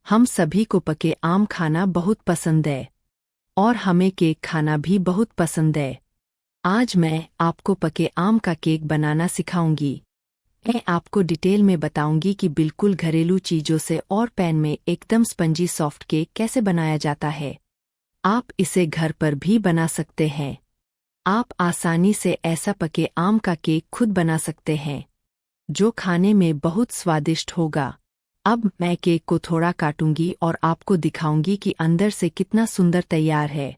हम सभी को पके आम खाना बहुत पसंद है और हमें केक खाना भी बहुत पसंद है। आज मैं आपको पके आम का केक बनाना सिखाऊंगी। मैं आपको डिटेल में बताऊंगी कि बिल्कुल घरेलू चीज़ों से और पैन में एकदम स्पंजी सॉफ्ट केक कैसे बनाया जाता है। आप इसे घर पर भी बना सकते हैं। आप आसानी से ऐसा पके आम का केक खुद बना सकते हैं, जो खाने में बहुत स्वादिष्ट होगा। अब मैं केक को थोड़ा काटूंगी और आपको दिखाऊंगी कि अंदर से कितना सुंदर तैयार है।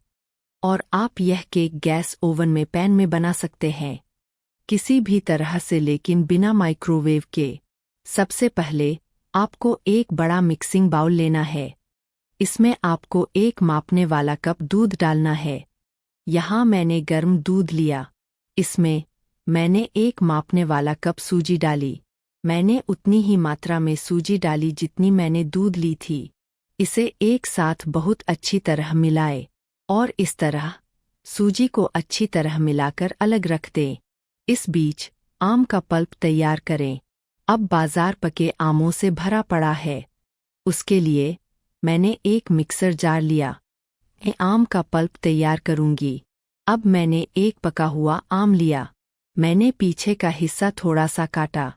और आप यह केक गैस ओवन में पैन में बना सकते हैं, किसी भी तरह से, लेकिन बिना माइक्रोवेव के। सबसे पहले आपको एक बड़ा मिक्सिंग बाउल लेना है। इसमें आपको एक मापने वाला कप दूध डालना है। यहाँ मैंने गर्म दूध लिया। इसमें मैंने एक मापने वाला कप सूजी डाली। मैंने उतनी ही मात्रा में सूजी डाली जितनी मैंने दूध ली थी। इसे एक साथ बहुत अच्छी तरह मिलाएं और इस तरह सूजी को अच्छी तरह मिलाकर अलग रख दें। इस बीच आम का पल्प तैयार करें। अब बाजार पके आमों से भरा पड़ा है। उसके लिए मैंने एक मिक्सर जार लिया। मैं आम का पल्प तैयार करूंगी। अब मैंने एक पका हुआ आम लिया। मैंने पीछे का हिस्सा थोड़ा सा काटा।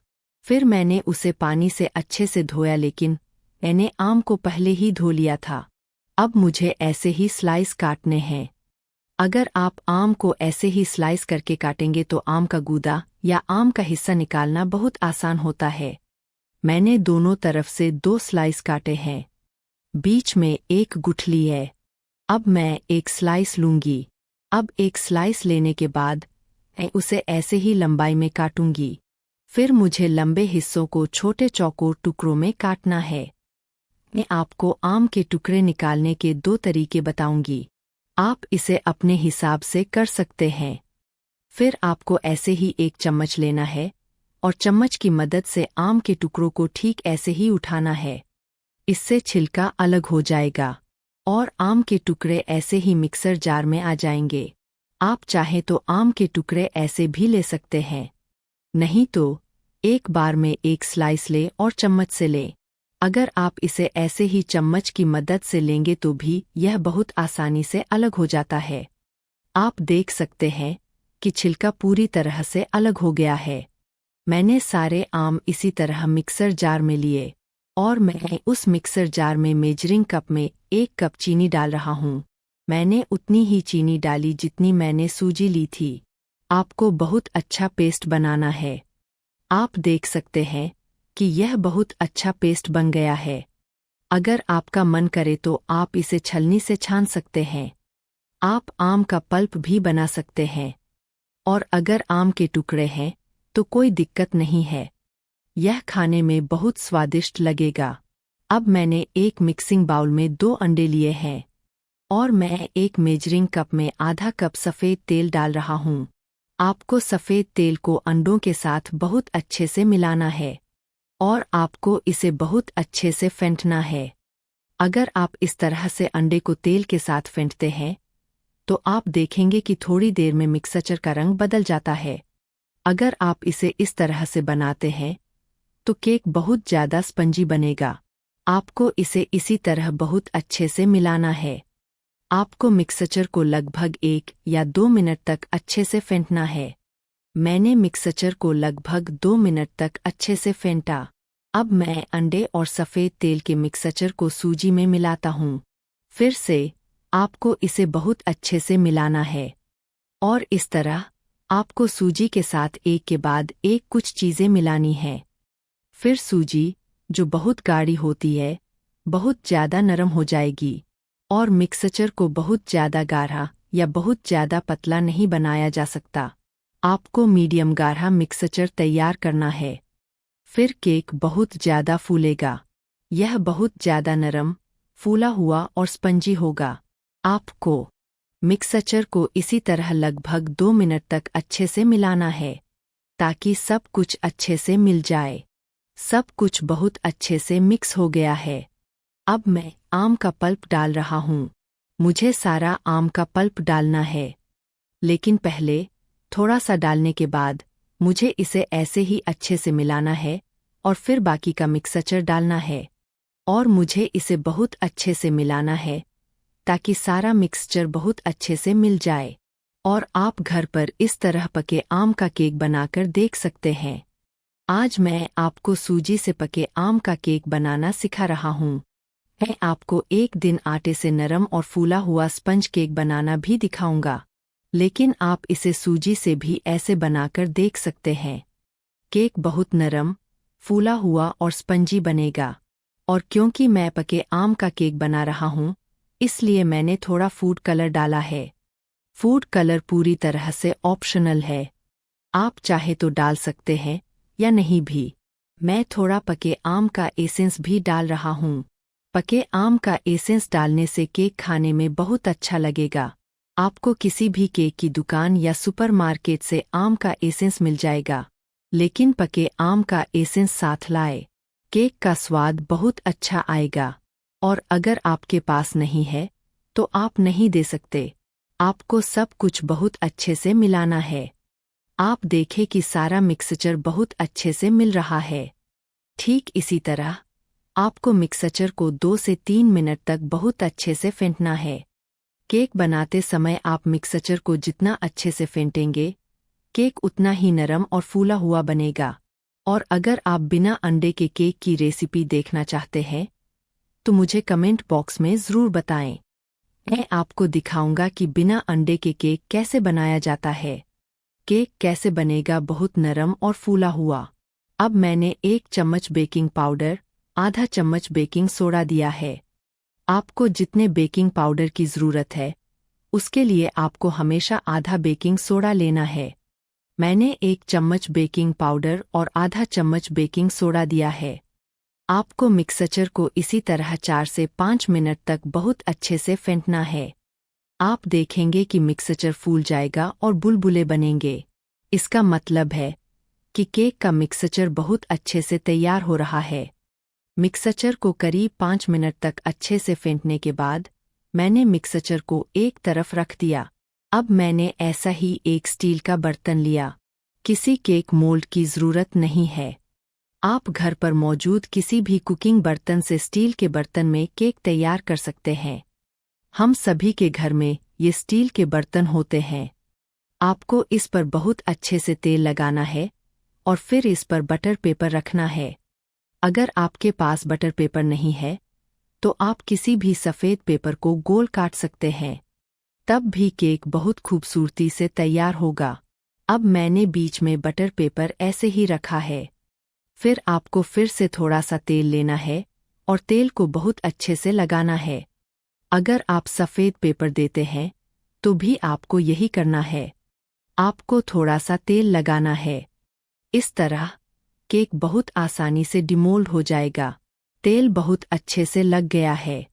फिर मैंने उसे पानी से अच्छे से धोया, लेकिन मैंने आम को पहले ही धो लिया था। अब मुझे ऐसे ही स्लाइस काटने हैं। अगर आप आम को ऐसे ही स्लाइस करके काटेंगे तो आम का गूदा या आम का हिस्सा निकालना बहुत आसान होता है। मैंने दोनों तरफ से 2 स्लाइस काटे हैं। बीच में एक गुठली है। अब मैं एक स्लाइस लूंगी। अब एक स्लाइस लेने के बाद मैं उसे ऐसे ही लंबाई में काटूंगी। फिर मुझे लंबे हिस्सों को छोटे चौकोर टुकड़ों में काटना है। मैं आपको आम के टुकड़े निकालने के 2 तरीके बताऊंगी। आप इसे अपने हिसाब से कर सकते हैं। फिर आपको ऐसे ही एक चम्मच लेना है और चम्मच की मदद से आम के टुकड़ों को ठीक ऐसे ही उठाना है। इससे छिलका अलग हो जाएगा और आम के टुकड़े ऐसे ही मिक्सर जार में आ जाएंगे। आप चाहें तो आम के टुकड़े ऐसे भी ले सकते हैं, नहीं तो एक बार में एक स्लाइस ले और चम्मच से ले। अगर आप इसे ऐसे ही चम्मच की मदद से लेंगे तो भी यह बहुत आसानी से अलग हो जाता है। आप देख सकते हैं कि छिलका पूरी तरह से अलग हो गया है। मैंने सारे आम इसी तरह मिक्सर जार में लिए और मैं उस मिक्सर जार में मेजरिंग कप में 1 कप चीनी डाल रहा हूँ। मैंने उतनी ही चीनी डाली जितनी मैंने सूजी ली थी। आपको बहुत अच्छा पेस्ट बनाना है। आप देख सकते हैं कि यह बहुत अच्छा पेस्ट बन गया है। अगर आपका मन करे तो आप इसे छलनी से छान सकते हैं। आप आम का पल्प भी बना सकते हैं। और अगर आम के टुकड़े हैं तो कोई दिक्कत नहीं है। यह खाने में बहुत स्वादिष्ट लगेगा। अब मैंने एक मिक्सिंग बाउल में 2 अंडे लिए हैं और मैं एक मेजरिंग कप में आधा कप सफ़ेद तेल डाल रहा हूँ। आपको सफ़ेद तेल को अंडों के साथ बहुत अच्छे से मिलाना है और आपको इसे बहुत अच्छे से फेंटना है। अगर आप इस तरह से अंडे को तेल के साथ फेंटते हैं तो आप देखेंगे कि थोड़ी देर में मिक्सचर का रंग बदल जाता है। अगर आप इसे इस तरह से बनाते हैं तो केक बहुत ज़्यादा स्पंजी बनेगा। आपको इसे इसी तरह बहुत अच्छे से मिलाना है। आपको मिक्सचर को लगभग 1 या 2 मिनट तक अच्छे से फेंटना है। मैंने मिक्सचर को लगभग 2 मिनट तक अच्छे से फेंटा। अब मैं अंडे और सफ़ेद तेल के मिक्सचर को सूजी में मिलाता हूँ। फिर से आपको इसे बहुत अच्छे से मिलाना है और इस तरह आपको सूजी के साथ एक के बाद एक कुछ चीज़ें मिलानी है। फिर सूजी, जो बहुत गाढ़ी होती है, बहुत ज़्यादा नरम हो जाएगी और मिक्सचर को बहुत ज़्यादा गाढ़ा या बहुत ज़्यादा पतला नहीं बनाया जा सकता। आपको मीडियम गाढ़ा मिक्सचर तैयार करना है। फिर केक बहुत ज़्यादा फूलेगा। यह बहुत ज़्यादा नरम, फूला हुआ और स्पंजी होगा। आपको मिक्सचर को इसी तरह लगभग 2 मिनट तक अच्छे से मिलाना है ताकि सब कुछ अच्छे से मिल जाए। सब कुछ बहुत अच्छे से मिक्स हो गया है। अब मैं आम का पल्प डाल रहा हूँ। मुझे सारा आम का पल्प डालना है, लेकिन पहले थोड़ा सा डालने के बाद मुझे इसे ऐसे ही अच्छे से मिलाना है और फिर बाकी का मिक्सचर डालना है और मुझे इसे बहुत अच्छे से मिलाना है ताकि सारा मिक्सचर बहुत अच्छे से मिल जाए। और आप घर पर इस तरह पके आम का केक बनाकर देख सकते हैं। आज मैं आपको सूजी से पके आम का केक बनाना सिखा रहा हूँ। मैं आपको एक दिन आटे से नरम और फूला हुआ स्पंज केक बनाना भी दिखाऊंगा, लेकिन आप इसे सूजी से भी ऐसे बनाकर देख सकते हैं। केक बहुत नरम, फूला हुआ और स्पंजी बनेगा। और क्योंकि मैं पके आम का केक बना रहा हूँ, इसलिए मैंने थोड़ा फूड कलर डाला है। फूड कलर पूरी तरह से ऑप्शनल है, आप चाहे तो डाल सकते हैं या नहीं भी। मैं थोड़ा पके आम का एसेंस भी डाल रहा हूँ। पके आम का एसेंस डालने से केक खाने में बहुत अच्छा लगेगा। आपको किसी भी केक की दुकान या सुपरमार्केट से आम का एसेंस मिल जाएगा, लेकिन पके आम का एसेंस साथ लाए, केक का स्वाद बहुत अच्छा आएगा। और अगर आपके पास नहीं है तो आप नहीं दे सकते। आपको सब कुछ बहुत अच्छे से मिलाना है। आप देखें कि सारा मिक्सचर बहुत अच्छे से मिल रहा है। ठीक इसी तरह आपको मिक्सचर को 2 से 3 मिनट तक बहुत अच्छे से फेंटना है। केक बनाते समय आप मिक्सचर को जितना अच्छे से फेंटेंगे, केक उतना ही नरम और फूला हुआ बनेगा। और अगर आप बिना अंडे के केक की रेसिपी देखना चाहते हैं तो मुझे कमेंट बॉक्स में ज़रूर बताएं। मैं आपको दिखाऊंगा कि बिना अंडे के केक कैसे बनाया जाता है। केक कैसे बनेगा बहुत नरम और फूला हुआ। अब मैंने 1 चम्मच बेकिंग पाउडर, आधा चम्मच बेकिंग सोडा दिया है। आपको जितने बेकिंग पाउडर की ज़रूरत है, उसके लिए आपको हमेशा आधा बेकिंग सोडा लेना है। मैंने 1 चम्मच बेकिंग पाउडर और आधा चम्मच बेकिंग सोडा दिया है। आपको मिक्सचर को इसी तरह 4 से 5 मिनट तक बहुत अच्छे से फेंटना है। आप देखेंगे कि मिक्सचर फूल जाएगा और बुलबुले बनेंगे। इसका मतलब है कि केक का मिक्सचर बहुत अच्छे से तैयार हो रहा है। मिक्सचर को करीब 5 मिनट तक अच्छे से फेंटने के बाद मैंने मिक्सचर को एक तरफ रख दिया। अब मैंने ऐसा ही एक स्टील का बर्तन लिया। किसी केक मोल्ड की ज़रूरत नहीं है। आप घर पर मौजूद किसी भी कुकिंग बर्तन से स्टील के बर्तन में केक तैयार कर सकते हैं। हम सभी के घर में ये स्टील के बर्तन होते हैं। आपको इस पर बहुत अच्छे से तेल लगाना है और फिर इस पर बटर पेपर रखना है। अगर आपके पास बटर पेपर नहीं है तो आप किसी भी सफ़ेद पेपर को गोल काट सकते हैं, तब भी केक बहुत खूबसूरती से तैयार होगा। अब मैंने बीच में बटर पेपर ऐसे ही रखा है। फिर आपको फिर से थोड़ा सा तेल लेना है और तेल को बहुत अच्छे से लगाना है। अगर आप सफ़ेद पेपर देते हैं तो भी आपको यही करना है। आपको थोड़ा सा तेल लगाना है। इस तरह केक बहुत आसानी से डिमोल्ड हो जाएगा। तेल बहुत अच्छे से लग गया है।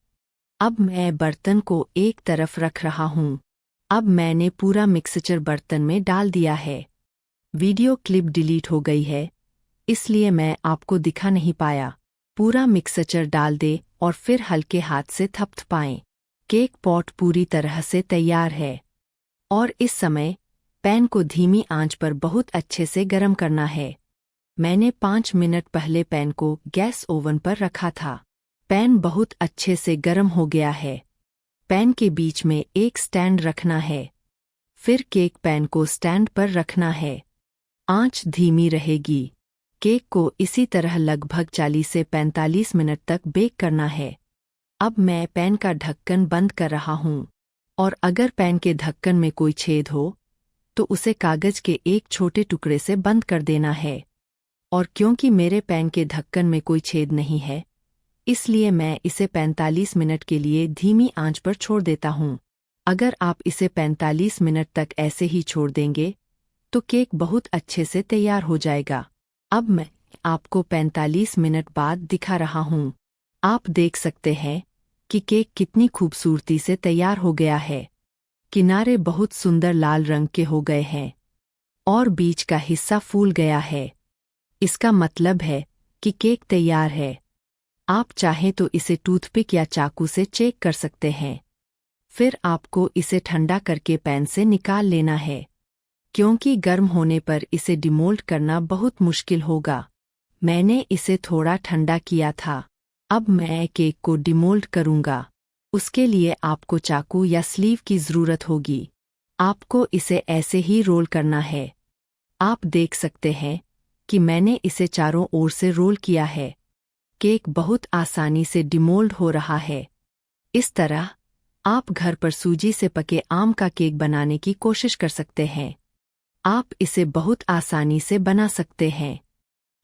अब मैं बर्तन को एक तरफ रख रहा हूँ। अब मैंने पूरा मिक्सचर बर्तन में डाल दिया है। वीडियो क्लिप डिलीट हो गई है, इसलिए मैं आपको दिखा नहीं पाया। पूरा मिक्सचर डाल दे और फिर हल्के हाथ से थपथपाएं। केक पॉट पूरी तरह से तैयार है। और इस समय पैन को धीमी आंच पर बहुत अच्छे से गर्म करना है। मैंने 5 मिनट पहले पैन को गैस ओवन पर रखा था। पैन बहुत अच्छे से गर्म हो गया है। पैन के बीच में एक स्टैंड रखना है। फिर केक पैन को स्टैंड पर रखना है। आंच धीमी रहेगी। केक को इसी तरह लगभग 40 से 45 मिनट तक बेक करना है। अब मैं पैन का ढक्कन बंद कर रहा हूँ। और अगर पैन के ढक्कन में कोई छेद हो तो उसे कागज के एक छोटे टुकड़े से बंद कर देना है। और क्योंकि मेरे पैन के ढक्कन में कोई छेद नहीं है, इसलिए मैं इसे 45 मिनट के लिए धीमी आंच पर छोड़ देता हूँ। अगर आप इसे 45 मिनट तक ऐसे ही छोड़ देंगे तो केक बहुत अच्छे से तैयार हो जाएगा। अब मैं आपको 45 मिनट बाद दिखा रहा हूँ। आप देख सकते हैं कि केक कितनी खूबसूरती से तैयार हो गया है। किनारे बहुत सुंदर लाल रंग के हो गए हैं और बीच का हिस्सा फूल गया है। इसका मतलब है कि केक तैयार है। आप चाहें तो इसे टूथपिक या चाकू से चेक कर सकते हैं। फिर आपको इसे ठंडा करके पैन से निकाल लेना है, क्योंकि गर्म होने पर इसे डिमोल्ड करना बहुत मुश्किल होगा। मैंने इसे थोड़ा ठंडा किया था। अब मैं केक को डिमोल्ड करूंगा। उसके लिए आपको चाकू या स्लीव की ज़रूरत होगी। आपको इसे ऐसे ही रोल करना है। आप देख सकते हैं कि मैंने इसे चारों ओर से रोल किया है। केक बहुत आसानी से डिमोल्ड हो रहा है। इस तरह आप घर पर सूजी से पके आम का केक बनाने की कोशिश कर सकते हैं। आप इसे बहुत आसानी से बना सकते हैं।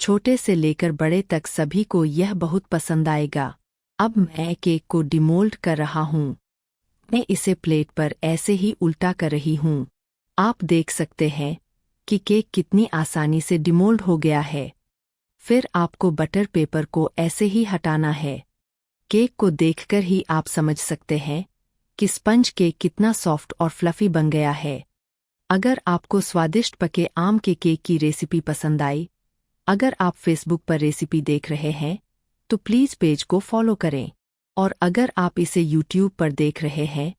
छोटे से लेकर बड़े तक सभी को यह बहुत पसंद आएगा। अब मैं केक को डिमोल्ड कर रहा हूँ। मैं इसे प्लेट पर ऐसे ही उल्टा कर रही हूँ। आप देख सकते हैं कि केक कितनी आसानी से डिमोल्ड हो गया है। फिर आपको बटर पेपर को ऐसे ही हटाना है। केक को देखकर ही आप समझ सकते हैं कि स्पंज केक कितना सॉफ्ट और फ्लफी बन गया है। अगर आपको स्वादिष्ट पके आम के केक की रेसिपी पसंद आई, अगर आप फेसबुक पर रेसिपी देख रहे हैं, तो प्लीज़ पेज को फॉलो करें। और अगर आप इसे यूट्यूब पर देख रहे हैं,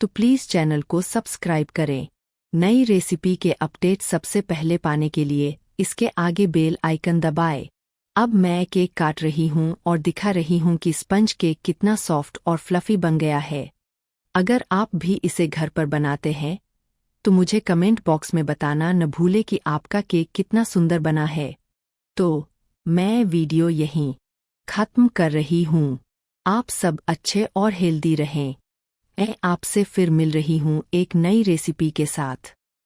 तो प्लीज़ चैनल को सब्सक्राइब करें। नई रेसिपी के अपडेट सबसे पहले पाने के लिए इसके आगे बेल आइकन दबाएं। अब मैं केक काट रही हूँ और दिखा रही हूँ कि स्पंज केक कितना सॉफ्ट और फ्लफी बन गया है। अगर आप भी इसे घर पर बनाते हैं, तो मुझे कमेंट बॉक्स में बताना न भूले कि आपका केक कितना सुंदर बना है। तो मैं वीडियो यहीं खत्म कर रही हूँ। आप सब अच्छे और हेल्दी रहें। मैं आपसे फिर मिल रही हूँ एक नई रेसिपी के साथ।